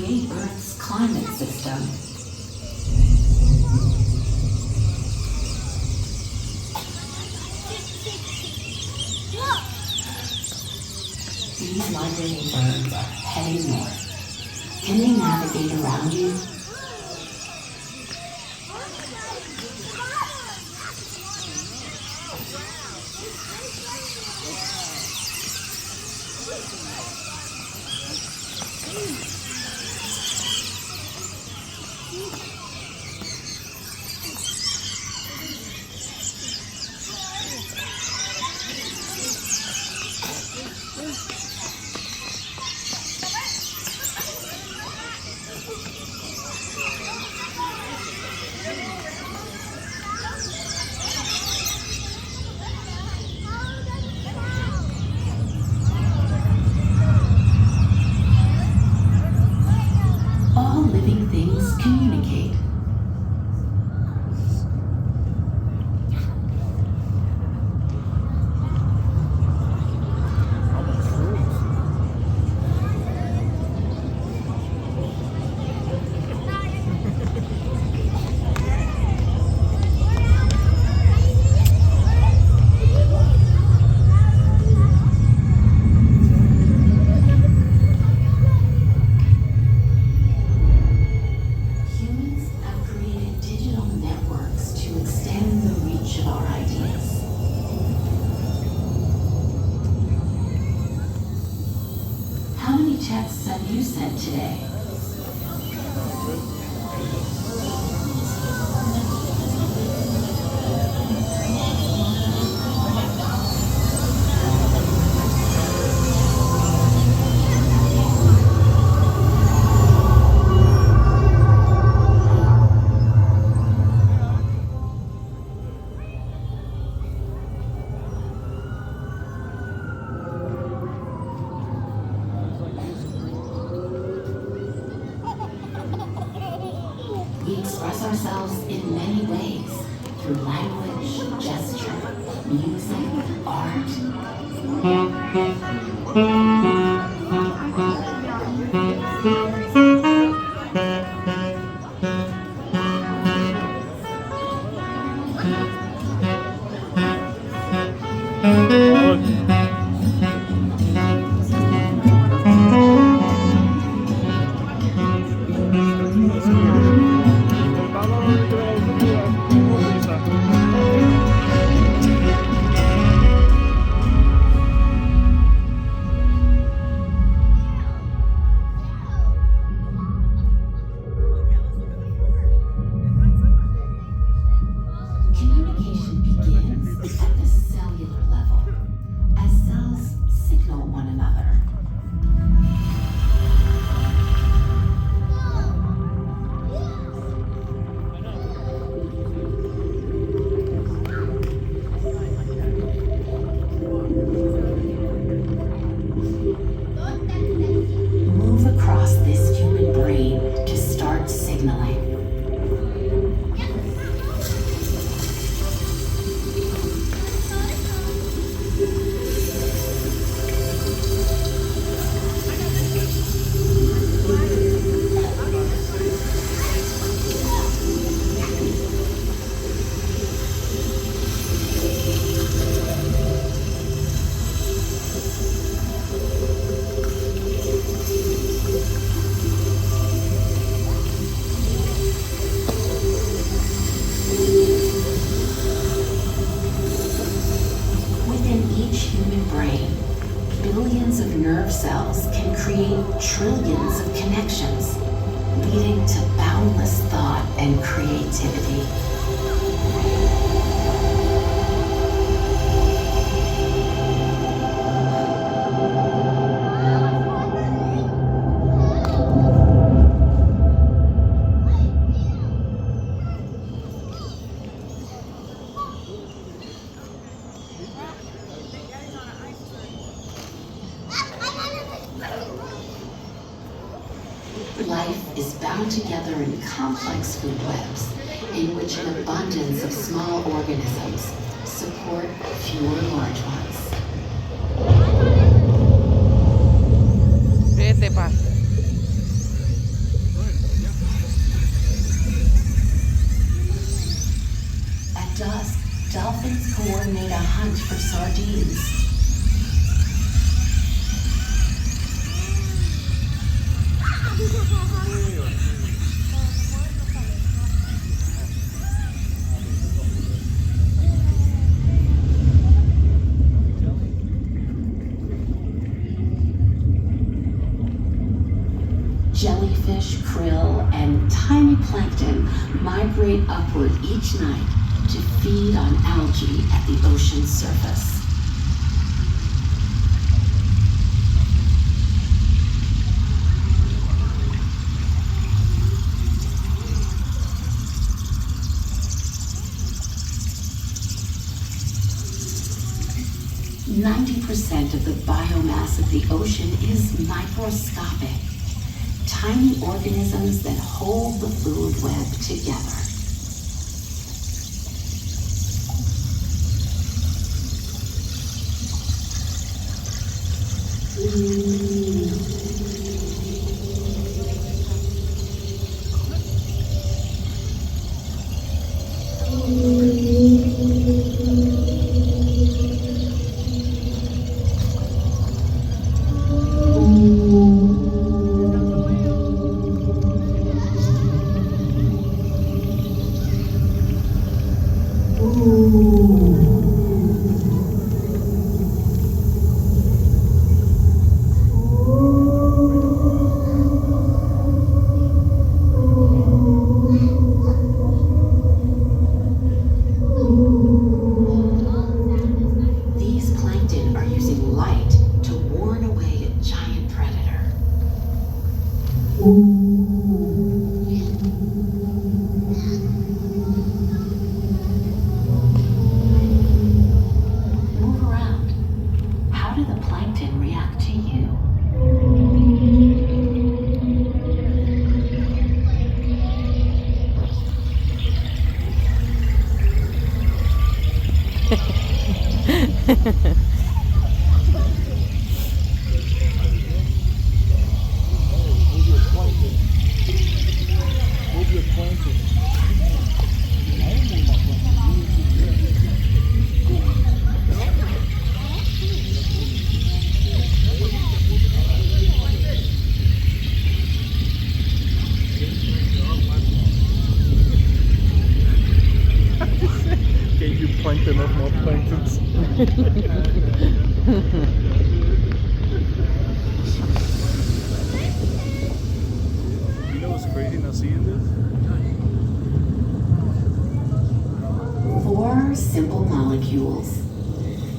create Earth's climate system. These migrating birds are heading north. Can they navigate around you? All living things communicate. Humans have created digital networks to extend the reach of our ideas. How many texts have you sent today? We express ourselves in many ways through language, gesture, music, art. Communication begins at the cellular level as cells signal one another. Move across this human brain to start signaling. Within each human brain, billions of nerve cells can create trillions of connections, leading to boundless thought and creativity. Life is bound together in complex food webs, in which an abundance of small organisms support fewer large ones. Vete, pa. of sardines. Jellyfish, krill, and tiny plankton migrate upward each night to feed on algae at the ocean's surface. "90% of the biomass of the ocean is microscopic. Tiny organisms that hold the food web together." These plankton are using light to warn away a giant predator. Move around. How do the plankton react to you? Can you plankton up more planktons? You know what's crazy now seeing this? 4 simple molecules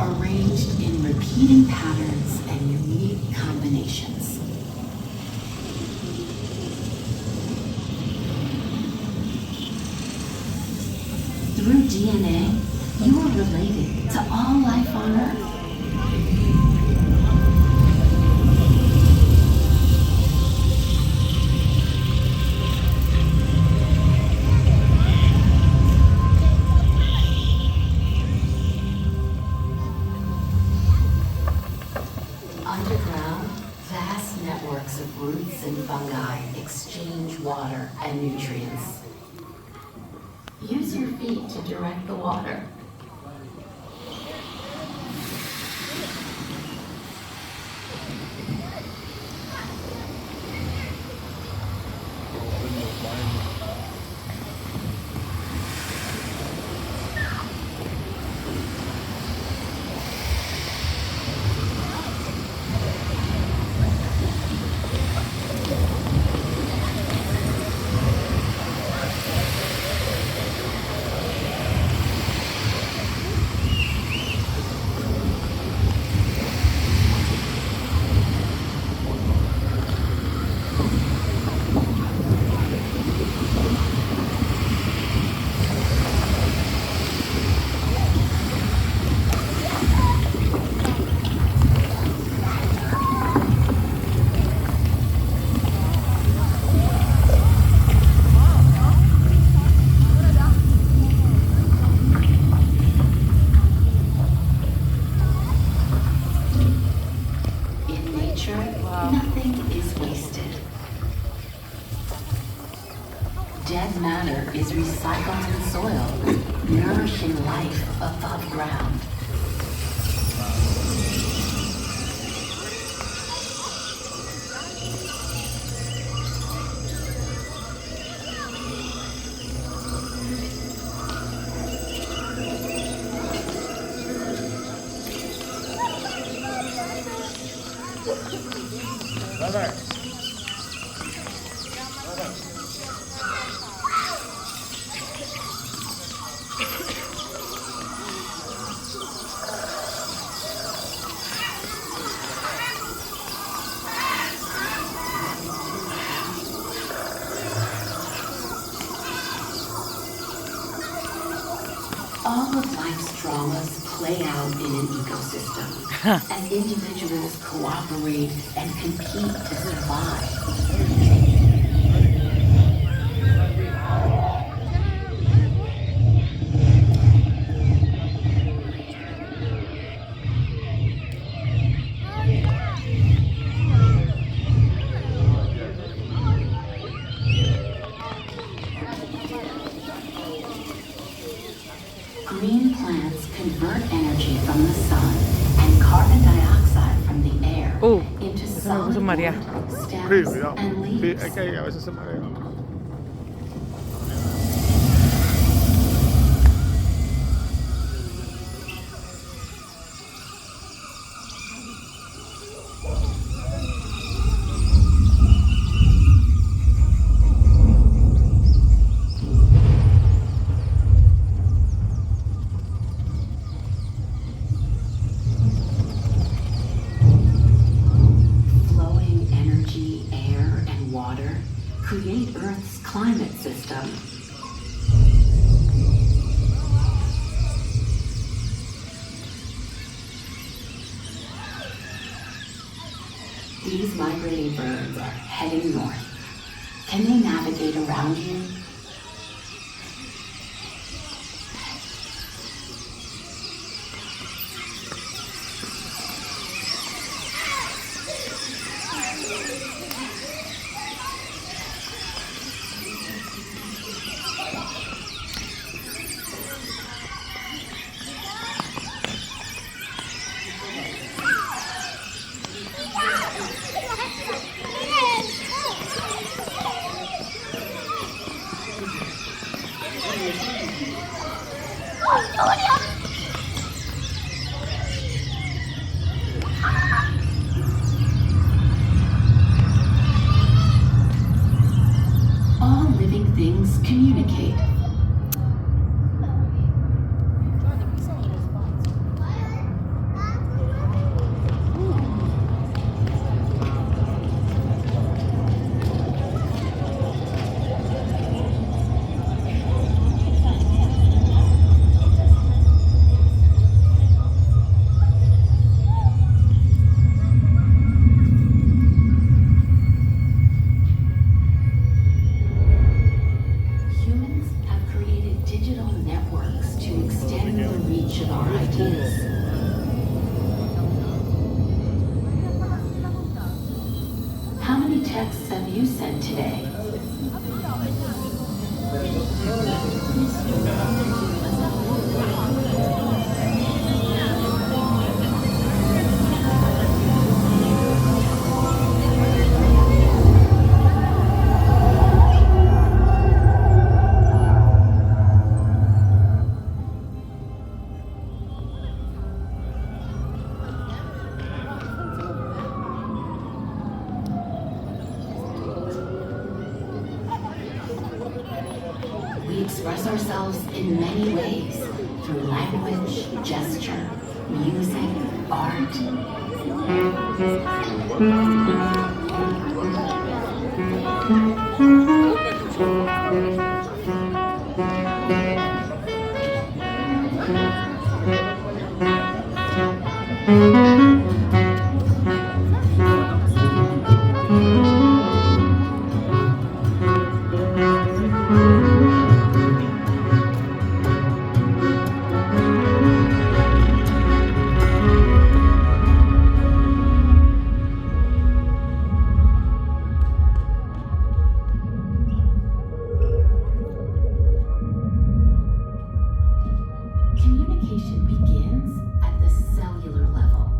arranged in repeating patterns and unique combinations. Through DNA, you are related to all life on Earth. Underground, vast networks of roots and fungi exchange water and nutrients. Use your feet to direct the water. Nothing is wasted. Dead matter is recycled in soil, nourishing life above ground. All of life's dramas play out in an ecosystem as individuals cooperate and compete to survive. Green plants convert energy from the sun and carbon dioxide from the air into eso me solid puso María. wood, Sí, stems, cuidado. and Sí, leaves. es que a veces se marea. Flowing energy, air, and water create Earth's climate system. These migrating birds are heading north. Can they navigate around you? All living things communicate. Humans have created digital networks to extend the reach of our ideas. How many texts have you sent today? We express ourselves in many ways through language, gesture, music, art. Communication begins at the cellular level.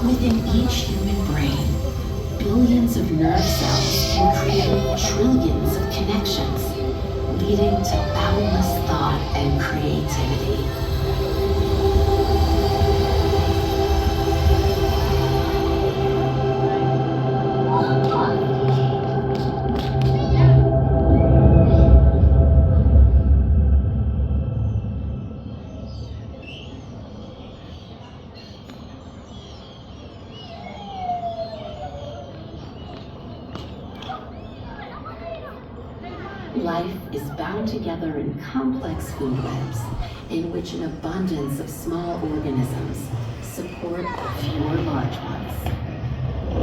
Within each human brain, billions of nerve cells can create trillions of connections, leading to boundless thought and creativity. Life is bound together in complex food webs in which an abundance of small organisms support fewer large ones.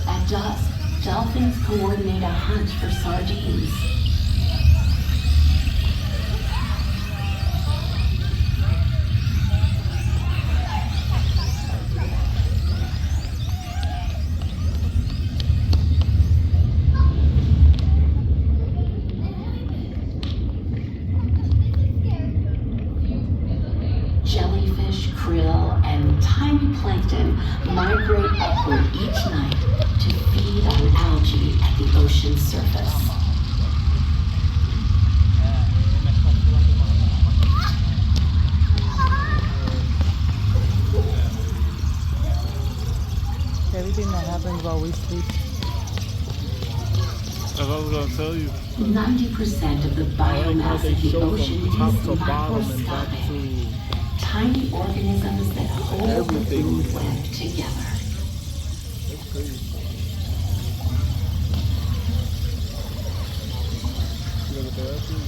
At dusk, dolphins coordinate a hunt for sardines. Jellyfish, krill, and tiny plankton migrate upward each night to feed on algae at the ocean surface. Everything that happens while we sleep. As I was gonna tell you, 90% of the I like how biomass they of the show ocean from is top to bottom and back microscopic. to Tiny organisms that hold the everything. food web together. That's crazy. You know what they ask you?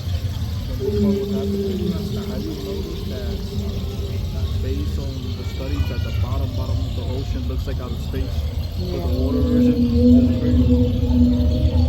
The most part what happens is, have you noticed that based on the studies that the bottom of the ocean looks like outer space? For the water version, it's crazy.